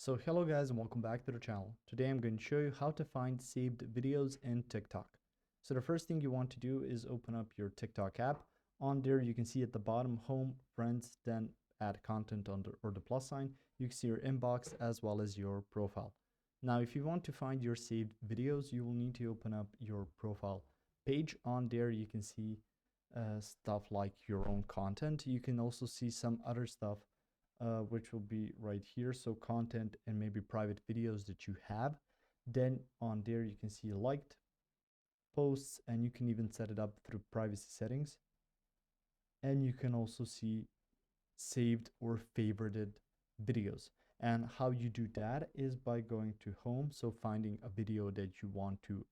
So hello guys and welcome back to the channel. Today I'm going to show you how to find saved videos in TikTok. So the first thing you want to do is open up your TikTok app. On there you can see at the bottom home, friends, then add content or the plus sign. You can see your inbox as well as your profile. Now if you want to find your saved videos, you will need to open up your profile page. On there you can see stuff like your own content. You can also see some other stuff which will be right here. So content and maybe private videos that you have. Then on there you can see liked posts, and you can even set it up through privacy settings. And you can also see saved or favorited videos. And how you do that is by going to home, so finding a video that you want to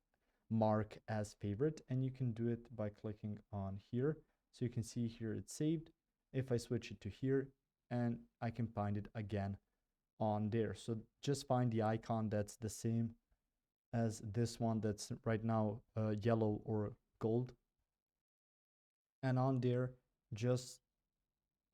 mark as favorite, and you can do it by clicking on here. So you can see here it's saved. If I switch it to here, and I can find it again on there. So just find the icon that's the same as this one that's right now yellow or gold, and on there just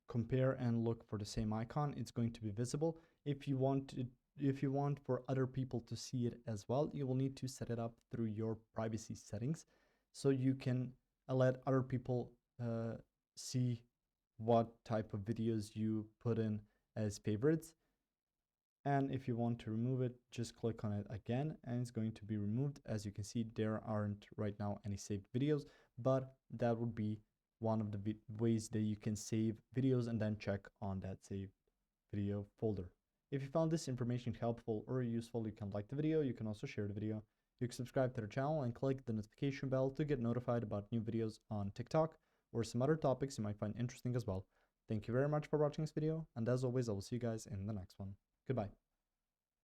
compare and look for the same icon. It's going to be visible. If you want for other people to see it as well, you will need to set it up through your privacy settings, so you can let other people see what type of videos you put in as favorites. And if you want to remove it, just click on it again and it's going to be removed. As you can see, there aren't right now any saved videos, but that would be one of the ways that you can save videos and then check on that saved video folder. If you found this information helpful or useful, you can like the video. You can also share the video. You can subscribe to the channel and click the notification bell to get notified about new videos on TikTok or some other topics you might find interesting as well. Thank you very much for watching this video, and as always, I will see you guys in the next one. Goodbye.